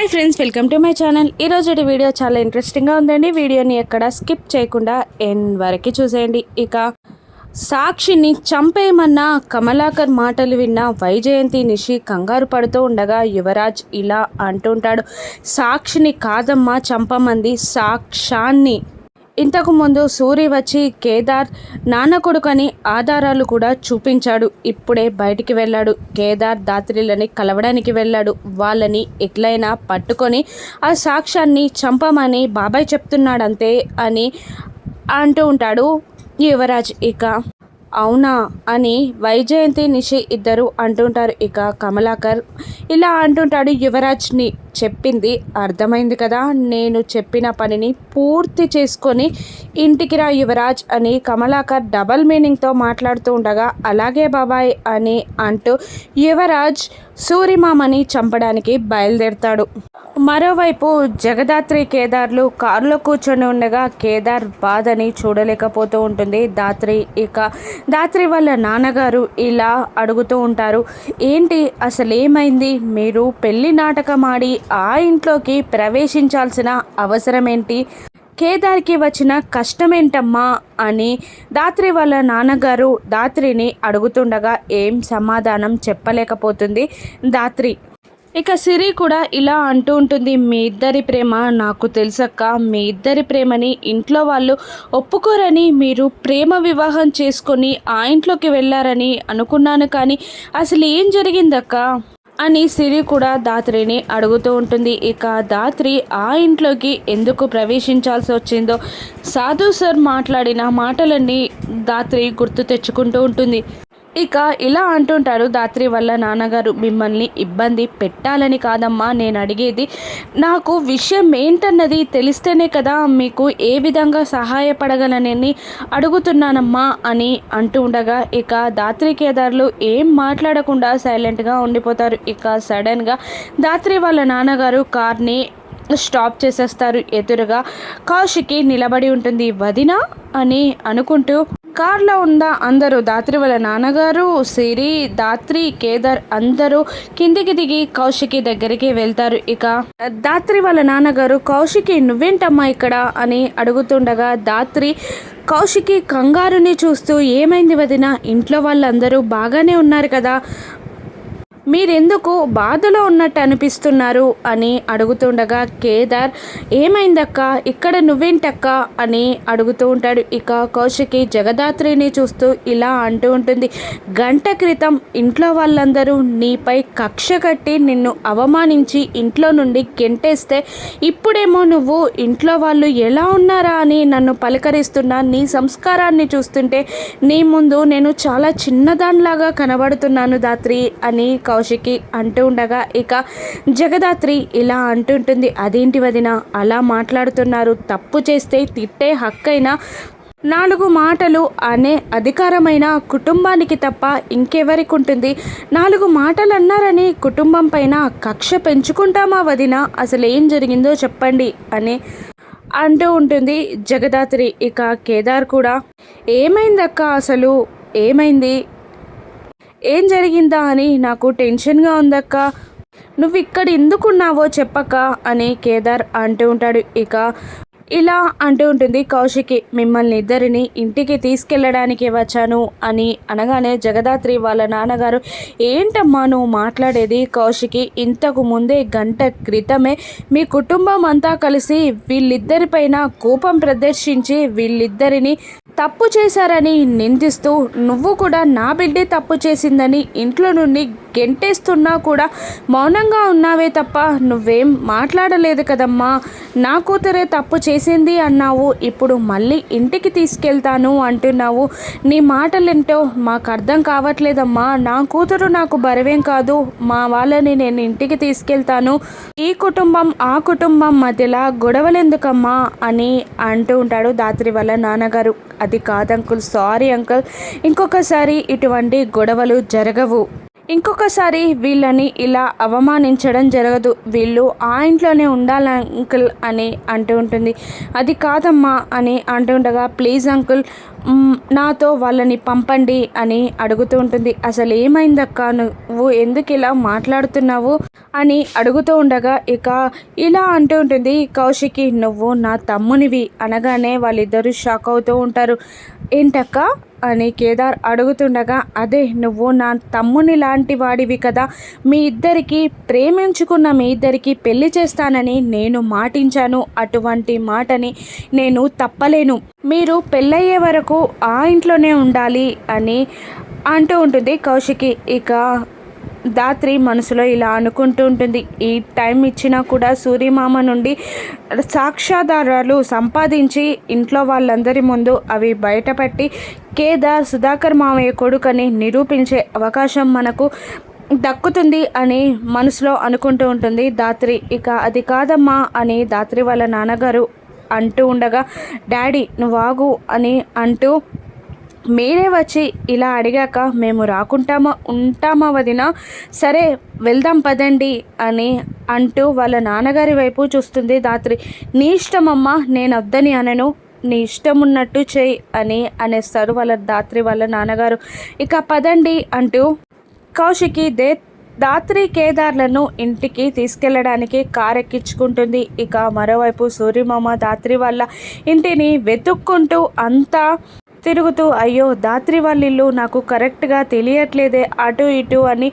Hi friends, welcome to my channel. ఈరోజు video చాలా ఇంట్రెస్టింగ్గా ఉందండి. వీడియోని ఎక్కడ స్కిప్ చేయకుండా ఎండ్ వరకు చూసేయండి. ఇక సాక్షిని చంపేయమన్న కమలాకర్ మాటలు విన్న వైజయంతి నిషి కంగారు పడుతూ ఉండగా యువరాజ్ ఇలా అంటుంటాడు, సాక్షిని కాదమ్మా చంపమంది, సాక్ష్యాన్ని. ఇంతకుముందు సూరి వచ్చి కేదార్ నాన్న కొడుకని ఆధారాలు కూడా చూపించాడు. ఇప్పుడే బయటికి వెళ్ళాడు. కేదార్ దాత్రిలని కలవడానికి వెళ్ళాడు. వాళ్ళని ఎట్లయినా పట్టుకొని ఆ సాక్ష్యాన్ని చంపమని బాబాయ్ చెప్తున్నాడంతే అని అంటూ ఉంటాడు యువరాజ్. ఇక అవునా అని వైజయంతి నిషి ఇద్దరు అంటుంటారు. ఇక కమలాకర్ ఇలా అంటుంటాడు, యువరాజ్ని చెప్పింది అర్థమైంది కదా, నేను చెప్పిన పనిని పూర్తి చేసుకొని ఇంటికి రా యువరాజ్ అని కమలాకర్ డబల్ మీనింగ్తో మాట్లాడుతూ ఉండగా అలాగే బాబాయ్ అని అంటూ యువరాజ్ సూరిమామని చంపడానికి బయలుదేరుతాడు. మరోవైపు జగదాత్రి కేదార్లు కారులో కూర్చొని ఉండగా కేదార్ బాధని చూడలేకపోతూ ఉంటుంది దాత్రి. ఇక దాత్రి వాళ్ళ నాన్నగారు ఇలా అడుగుతూ ఉంటారు, ఏంటి అసలు ఏమైంది, మీరు పెళ్లి నాటకం ఆడి ఆ ఇంట్లోకి ప్రవేశించాల్సిన అవసరం ఏంటి, కేదార్కి వచ్చిన కష్టమేంటమ్మా అని దాత్రి వాళ్ళ నాన్నగారు దాత్రిని అడుగుతుండగా ఏం సమాధానం చెప్పలేకపోతుంది దాత్రి. ఇక సిరి కూడా ఇలా అంటూ ఉంటుంది, మీ ఇద్దరి ప్రేమ నాకు తెలుసక్క, మీ ఇద్దరి ప్రేమని ఇంట్లో వాళ్ళు ఒప్పుకోరని మీరు ప్రేమ వివాహం చేసుకొని ఆ ఇంట్లోకి వెళ్ళారని అనుకున్నాను, కానీ అసలు ఏం జరిగిందక్క అని సిరి కూడా దాత్రిని అడుగుతూ ఉంటుంది. ఇక దాత్రి ఆ ఇంట్లోకి ఎందుకు ప్రవేశించాల్సి వచ్చిందో సాధు సార్ మాట్లాడిన మాటలన్నీ దాత్రి గుర్తు తెచ్చుకుంటూ ఉంటుంది. ఇక ఇలా అంటుంటారు దాత్రి వల్ల నాన్నగారు, మిమ్మల్ని ఇబ్బంది పెట్టాలని కాదమ్మా నేను అడిగేది, నాకు విషయం ఏంటన్నది తెలిస్తేనే కదా మీకు ఏ విధంగా సహాయపడగలనని అడుగుతున్నానమ్మా అని అంటూ ఉండగా ఇక దాత్రి కేదార్లు ఏం మాట్లాడకుండా సైలెంట్గా ఉండిపోతారు. ఇక సడన్గా దాత్రి వాళ్ళ నాన్నగారు కార్ని స్టాప్ చేసేస్తారు. ఎదురుగా కౌశికి నిలబడి ఉంటుంది. వదినా అని అనుకుంటూ కార్లో ఉన్న అందరూ దాత్రి వాళ్ళ నాన్నగారు, సిరి, దాత్రి, కేదార్ అందరూ కిందికి దిగి కౌశికి దగ్గరికి వెళ్తారు. ఇక దాత్రి వాళ్ళ నాన్నగారు, కౌశికి నువ్వేంటమ్మా ఇక్కడ అని అడుగుతుండగా దాత్రి కౌశికి కంగారుని చూస్తూ, ఏమైంది వదిన, ఇంట్లో వాళ్ళందరూ బాగానే ఉన్నారు కదా, మీరెందుకు బాధలో ఉన్నట్టు అనిపిస్తున్నారు అని అడుగుతుండగా కేదార్, ఏమైందక్క, ఇక్కడ నువ్వేంటక్క అని అడుగుతూ ఉంటాడు. ఇక కౌశికి జగదాత్రిని చూస్తూ ఇలా అంటూ ఉంటుంది, గంట క్రితం ఇంట్లో వాళ్ళందరూ నీపై కక్ష కట్టి నిన్ను అవమానించి ఇంట్లో నుండి గెంటేస్తే ఇప్పుడేమో నువ్వు ఇంట్లో వాళ్ళు ఎలా ఉన్నారా అని నన్ను పలకరిస్తున్నా, నీ సంస్కారాన్ని చూస్తుంటే నీ ముందు నేను చాలా చిన్నదానిలాగా కనబడుతున్నాను దాత్రి అని కౌశికి అంటూ ఉండగా ఇక జగదాత్రి ఇలా అంటుంటుంది, అదేంటి వదిన అలా మాట్లాడుతున్నారు, తప్పు చేస్తే తిట్టే హక్కైనా 4 మాటలు అనే అధికారమైన కుటుంబానికి తప్ప ఇంకెవరికి ఉంటుంది, 4 మాటలు అన్నారని కుటుంబం పైన కక్ష పెంచుకుంటామా వదిన, అసలు ఏం జరిగిందో చెప్పండి అని అంటూ ఉంటుంది జగదాత్రి. ఇక కేదార్ కూడా, ఏమైందక్క, అసలు ఏమైంది, ఏం జరిగిందా అని నాకు టెన్షన్గా ఉందక్క, నువ్వు ఇక్కడ ఎందుకున్నావో చెప్పక్క అని కేదార్ అంటూ ఉంటాడు. ఇక ఇలా అంటూ ఉంటుంది కౌశికి, మిమ్మల్ని ఇద్దరిని ఇంటికి తీసుకెళ్ళడానికి వచ్చాను అని అనగానే జగదాత్రి వాళ్ళ నాన్నగారు, ఏంటమ్మా నువ్వు మాట్లాడేది కౌశికి, ఇంతకు ముందే గంట క్రితమే మీ కుటుంబం అంతా కలిసి వీళ్ళిద్దరిపైన కోపం ప్రదర్శించి వీళ్ళిద్దరిని తప్పు చేశారని నిందిస్తూ నువ్వు కూడా నా బిడ్డే తప్పు చేసిందని ఇంట్లో నుండి గెంటేస్తున్నా కూడా మౌనంగా ఉన్నావే తప్ప నువ్వేం మాట్లాడలేదు కదమ్మా, నా కూతురే తప్పు చేసింది అన్నావు, ఇప్పుడు మళ్ళీ ఇంటికి తీసుకెళ్తాను అంటున్నావు, నీ మాటలేంటో మాకు అర్థం కావట్లేదమ్మా, నా కూతురు నాకు బరువేం కాదు, మా వాళ్ళని నేను ఇంటికి తీసుకెళ్తాను, ఈ కుటుంబం ఆ కుటుంబం మధ్యలో గొడవలెందుకమ్మా అని అంటూ ఉంటాడు దాత్రి వాళ్ళ నాన్నగారు. అది కాదు అంకుల్, సారీ అంకుల్, ఇంకొకసారి ఇటువంటి గొడవలు జరగవు, ఇంకొకసారి వీళ్ళని ఇలా అవమానించడం జరగదు, వీళ్ళు ఆ ఇంట్లోనే ఉండాలి అంకుల్ అని అంటూ ఉంటుంది. అది కాదమ్మా అని అంటూ ఉండగా ప్లీజ్ అంకుల్ నాతో వాళ్ళని పంపండి అని అడుగుతూ ఉంటుంది. అసలు ఏమైందక్క, నువ్వు ఎందుకు ఇలా మాట్లాడుతున్నావు అని అడుగుతూ ఉండగా ఇక ఇలా అంటూ ఉంటుంది కౌశికి, నువ్వు నా తమ్మునివి అనగానే వాళ్ళిద్దరూ షాక్ అవుతూ ఉంటారు. ఏంటక్క అని కేదార్ అడుగుతుండగా, అదే నువ్వు నా తమ్ముని లాంటి వాడివి కదా, మీ ఇద్దరికి ప్రేమించుకున్న మీ ఇద్దరికి పెళ్లి చేస్తానని నేను మాటించాను, అటువంటి మాటని నేను తప్పలేను, మీరు పెళ్ళయ్యే వరకు ఆ ఇంట్లోనే ఉండాలి అని అంటూ ఉంటుంది కౌశికి. ఇక ధాత్రి మనసులో ఇలా అనుకుంటూ ఉంటుంది. ఈ టైం ఇచ్చినా కూడా సూర్యమామ నుండి సాక్ష్యాధారాలు సంపాదించి ఇంట్లో వాళ్ళందరి ముందు అవి బయటపెట్టి కేదార్ సుధాకర్ మామయ్య కొడుకని నిరూపించే అవకాశం మనకు దక్కుతుంది అని మనసులో అనుకుంటూ ఉంటుంది ధాత్రి. ఇక అది కాదమ్మా అని ధాత్రి వాళ్ళ నాన్నగారు అంటూ ఉండగా, డాడీ నువ్వు ఆగు అని అంటూ, మీరే వచ్చి ఇలా అడిగాక మేము ఉంటామా వదినా, సరే వెళ్దాం పదండి అని అంటూ వాళ్ళ నాన్నగారి వైపు చూస్తుంది ధాత్రి. నీ ఇష్టమమ్మా, నేను వద్దని అనను, నీ ఇష్టం ఉన్నట్టు చేయి అని అనేస్తారు వాళ్ళ ధాత్రి వాళ్ళ నాన్నగారు. ఇక పదండి అంటూ కౌశికి ధాత్రి కేదార్లను ఇంటికి తీసుకెళ్ళడానికి కారెక్కించుకుంటుంది. ఇక మరోవైపు సూర్యమామ ధాత్రి వాళ్ళ ఇంటిని వెతుక్కుంటూ అంతా తిరుగుతూ, అయ్యో ధాత్రి వాళ్ళ ఇల్లు నాకు కరెక్ట్గా తెలియట్లేదే అటు ఇటు అని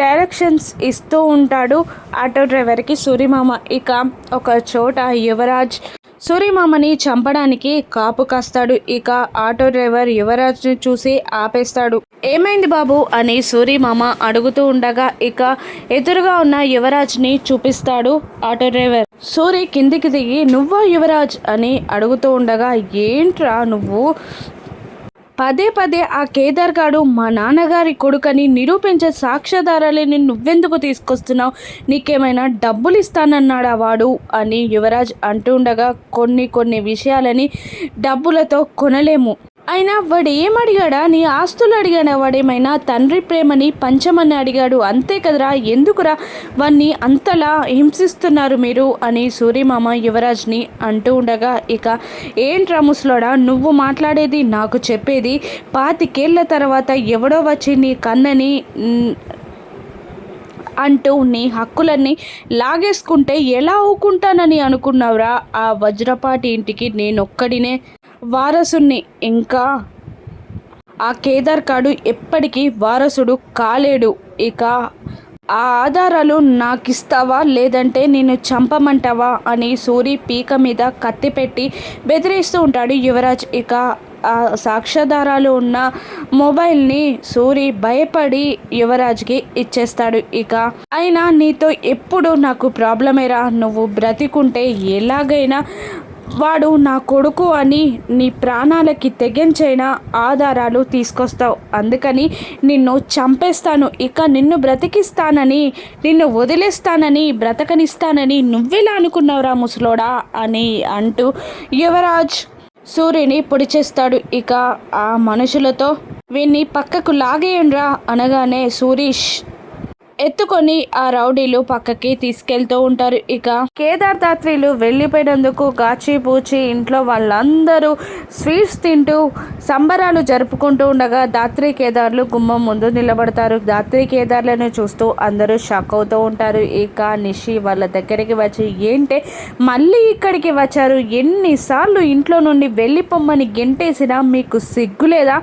డైరెక్షన్స్ ఇస్తూ ఉంటాడు ఆటో డ్రైవర్కి సూర్యమామ. ఇక ఒక చోట యువరాజ్ సూర్యమామని చంపడానికి కాపు కాస్తాడు. ఇక ఆటో డ్రైవర్ యువరాజ్ని చూసి ఆపేస్తాడు. ఏమైంది బాబు అని సూర్యమామ అడుగుతూ ఉండగా ఇక ఎదురుగా ఉన్న యువరాజ్ని చూపిస్తాడు ఆటో డ్రైవర్. సూరి కిందికి దిగి, నువ్వా యువరాజ్ అని అడుగుతూ ఉండగా, ఏంట్రా నువ్వు పదే పదే ఆ కేదార్ గాడు మా నాన్నగారి కొడుకని నిరూపించే సాక్ష్యాధారాలని నువ్వెందుకు తీసుకొస్తున్నావు, నీకేమైనా డబ్బులు ఇస్తానన్నాడా వాడు అని యువరాజ్ అంటూ ఉండగా, కొన్ని విషయాలని డబ్బులతో కొనలేము, అయినా వాడు ఏమడిగాడా, నీ ఆస్తులు అడిగాడా, వాడేమైనా తండ్రి ప్రేమని పంచమని అడిగాడు అంతే కదరా, ఎందుకురా వాణ్ణి అంతలా హింసిస్తున్నారు మీరు అని సూర్యమామ యువరాజ్ని అంటూ ఉండగా, ఇక ఏంట్రా ముసలోడా నువ్వు మాట్లాడేది, నాకు చెప్పేది, 25 ఏళ్ల తర్వాత ఎవడో వచ్చి నీ కన్నని అంటూ నీ హక్కులన్నీ లాగేసుకుంటే ఎలా ఊకుంటానని అనుకున్నావురా, ఆ వజ్రపాటి ఇంటికి నేనొక్కడినే వారసుని, ఇంకా ఆ కేదార్ కాడు ఎప్పటికీ వారసుడు కాలేడు, ఇక ఆ ఆధారాలు నాకు ఇస్తావా లేదంటే నేను చంపమంటావా అని సూరి పీక మీద కత్తి పెట్టి బెదిరిస్తూ ఉంటాడు యువరాజ్. ఇక ఆ సాక్ష్యాధారాలు ఉన్న మొబైల్ని సూరి భయపడి యువరాజ్కి ఇచ్చేస్తాడు. ఇక అయినా నీతో ఎప్పుడు నాకు ప్రాబ్లమేరా, నువ్వు బ్రతికుంటే ఎలాగైనా వాడు నా కొడుకు అని నీ ప్రాణాలకి తెగించైనా ఆధారాలు తీసుకొస్తావు, అందుకని నిన్ను చంపేస్తాను, ఇక నిన్ను బ్రతికిస్తానని నిన్ను వదిలేస్తానని బ్రతకనిస్తానని నువ్వెలా అనుకున్నావురా ముసలోడా అని అంటూ యువరాజ్ సూర్యుని పొడిచేస్తాడు. ఇక ఆ మనుషులతో వీన్ని పక్కకు లాగేయండ్రా అనగానే సూరీష్ ఎత్తుకొని ఆ రౌడీలు పక్కకి తీసుకెళ్తూ ఉంటారు. ఇక కేదార్ ధాత్రిలు వెళ్ళిపోయినందుకు గాచిపూచి ఇంట్లో వాళ్ళందరూ స్వీట్స్ తింటూ సంబరాలు జరుపుకుంటూ ఉండగా ధాత్రి కేదార్లు గుమ్మం ముందు నిలబడతారు. ధాత్రి కేదార్లను చూస్తూ అందరూ షాక్ అవుతూ ఉంటారు. ఇక నిషి వాళ్ళ దగ్గరికి వచ్చి, ఏంటే మళ్ళీ ఇక్కడికి వచ్చారు, ఎన్నిసార్లు ఇంట్లో నుండి వెళ్ళిపోమ్మని గెంటేసినా మీకు సిగ్గులేదా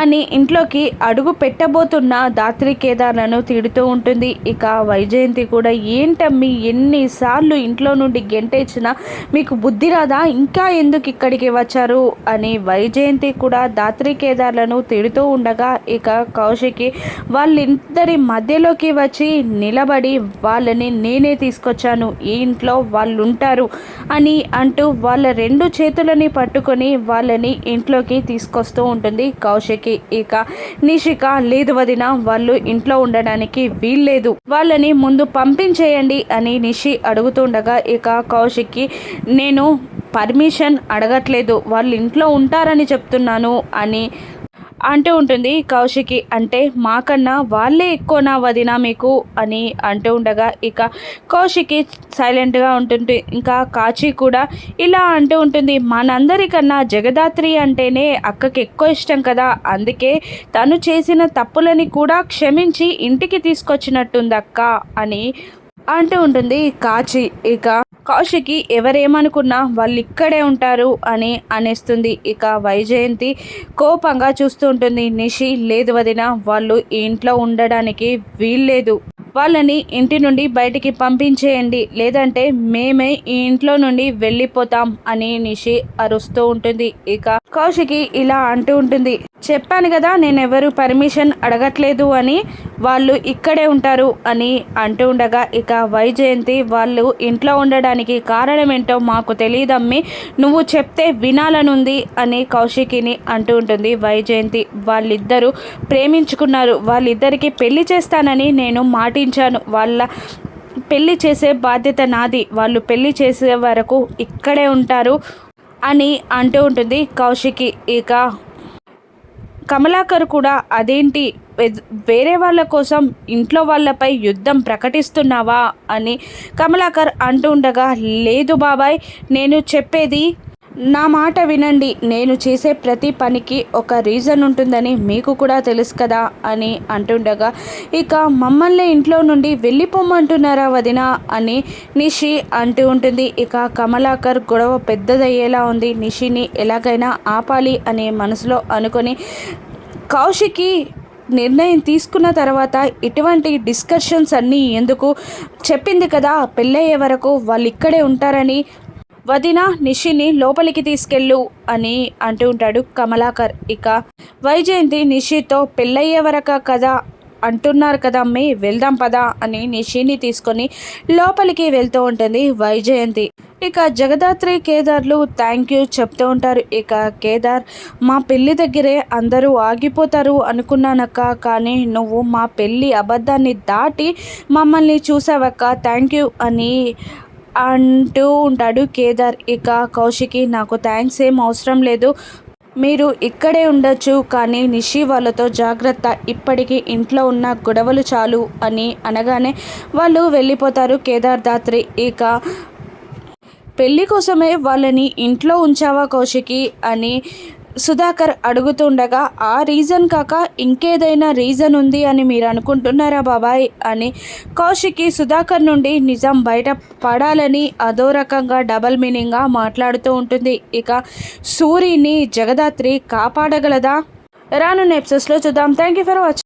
అని ఇంట్లోకి అడుగు పెట్టబోతున్న ధాత్రి కేదార్లను తిడుతూ ఉంటుంది. ఇక వైజయంతి కూడా, ఏంటమ్మి ఎన్నిసార్లు ఇంట్లో నుండి గెంటేచ్చినా మీకు బుద్ధి రాదా, ఇంకా ఎందుకు ఇక్కడికి వచ్చారు అని వైజయంతి కూడా ధాత్రి కేదార్లను తిడుతూ ఉండగా ఇక కౌశికి వాళ్ళిద్దరి మధ్యలోకి వచ్చి నిలబడి, వాళ్ళని నేనే తీసుకొచ్చాను, ఈ ఇంట్లో వాళ్ళు ఉంటారు అని అంటూ వాళ్ళ 2 చేతులని పట్టుకొని వాళ్ళని ఇంట్లోకి తీసుకొస్తూ ఉంటుంది కౌశిక్. ఇక నిషిక, లేదు వదిన, వాళ్ళు ఇంట్లో ఉండడానికి వీల్లేదు, వాళ్ళని ముందు పంపించేయండి అని నిషి అడుగుతుండగా ఇక కౌశిక్కి, నేను పర్మిషన్ అడగట్లేదు, వాళ్ళు ఇంట్లో ఉంటారని చెప్తున్నాను అని అంటూ ఉంటుంది కౌశికి. అంటే మాకన్నా వాళ్ళే ఎక్కువనా వదిన మీకు అని అంటూ ఉండగా ఇక కౌశికి సైలెంట్గా ఉంటుంది. ఇంకా కాచి కూడా ఇలా అంటూ ఉంటుంది, మనందరికన్నా జగదాత్రి అంటేనే అక్కకి ఎక్కువ ఇష్టం కదా, అందుకే తను చేసిన తప్పులని కూడా క్షమించి ఇంటికి తీసుకొచ్చినట్టుంది అక్క అని అంటూ ఉంటుంది కాచి. ఇక కౌశికి ఎవరేమనుకున్నా వాళ్ళు ఇక్కడే ఉంటారు అని అనేస్తుంది. ఇక వైజయంతి కోపంగా చూస్తూ ఉంటుంది. నిషి లేదు వదిన, వాళ్ళు ఈ ఇంట్లో ఉండడానికి వీల్లేదు, వాళ్ళని ఇంటి నుండి బయటికి పంపించేయండి, లేదంటే మేమే ఈ ఇంట్లో నుండి వెళ్ళిపోతాం అని నిషి అరుస్తూ ఉంటుంది. ఇక కౌశికి ఇలా అంటూ ఉంటుంది, చెప్పాను కదా నేను ఎవరు పర్మిషన్ అడగట్లేదు అని, వాళ్ళు ఇక్కడే ఉంటారు అని అంటూ ఉండగా ఇక వైజయంతి వాళ్ళు ఇంట్లో ఉండడానికి కారణం ఏంటో మాకు తెలియదమ్మి, నువ్వు చెప్తే వినాలనుంది అని కౌశికిని అంటూ ఉంటుంది వైజయంతి. వాళ్ళిద్దరూ ప్రేమించుకున్నారు, వాళ్ళిద్దరికి పెళ్లి చేస్తానని నేను మాటించాను, వాళ్ళ పెళ్లి చేసే బాధ్యత నాది, వాళ్ళు పెళ్లి చేసే వరకు ఇక్కడే ఉంటారు అని అంటూ ఉంటుంది కౌశికి. ఇక కమలాకర్ కూడా అదేంటి వేరే వాళ్ళ కోసం ఇంట్లో వాళ్ళపై యుద్ధం ప్రకటిస్తున్నావా అని కమలాకర్ అంటూ ఉండగా, లేదు బాబాయ్, నేను చెప్పేది నా మాట వినండి, నేను చేసే ప్రతి పనికి ఒక రీజన్ ఉంటుందని మీకు కూడా తెలుసు కదా అని అంటుండగా ఇక మమ్మల్ని ఇంట్లో నుండి వెళ్ళిపోమంటున్నారా వదిన అని నిషి అంటూ ఉంటుంది. ఇక కమలాకర్ గొడవ పెద్దదయ్యేలా ఉంది, నిషిని ఎలాగైనా ఆపాలి అని మనసులో అనుకొని కౌశికి నిర్ణయం తీసుకున్న తర్వాత ఇటువంటి డిస్కషన్స్ అన్నీ ఎందుకు, చెప్పింది కదా పెళ్ళయ్యే వరకు వాళ్ళు ఇక్కడే ఉంటారని, వదిన నిషిని లోపలికి తీసుకెళ్ళు అని అంటూ ఉంటాడు కమలాకర్. ఇక వైజయంతి నిషితో పెళ్ళయ్యే వరకు కదా అంటున్నారు కదా అమ్మి, వెళ్దాం పదా అని నిషిని తీసుకొని లోపలికి వెళ్తూ ఉంటుంది వైజయంతి. ఇక జగదాత్రి కేదార్లు థ్యాంక్ యూ చెప్తూ ఉంటారు. ఇక కేదార్, మా పెళ్ళి దగ్గరే అందరూ ఆగిపోతారు అనుకున్నానక్క, కానీ నువ్వు మా పెళ్ళి అబద్ధాన్ని దాటి మమ్మల్ని చూసావక్క, థ్యాంక్ యూ అని అంటూ ఉంటాడు కేదార్. ఇక కౌశికి, నాకు థ్యాంక్స్ ఏం అవసరం లేదు, మీరు ఇక్కడే ఉండొచ్చు, కానీ నిషి వాళ్ళతో జాగ్రత్త, ఇప్పటికీ ఇంట్లో ఉన్న గొడవలు చాలు అని అనగానే వాళ్ళు వెళ్ళిపోతారు కేదార్ దాత్రి. ఇక పెళ్ళి కోసమే వాళ్ళని ఇంట్లో ఉంచావా కౌశికి అని సుధాకర్ అడుగుతుండగా, ఆ రీజన్ కాక ఇంకేదైనా రీజన్ ఉంది అని మీరు అనుకుంటున్నారా బాబాయ్ అని కౌశికి సుధాకర్ నుండి నిజం బయట పడాలని అదో రకంగా డబల్ మీనింగ్గా మాట్లాడుతూ ఉంటుంది. ఇక సూరిని జగదాత్రి కాపాడగలదా? రానున్న ఎపిసోడ్స్లో చూద్దాం. Thank you for watching.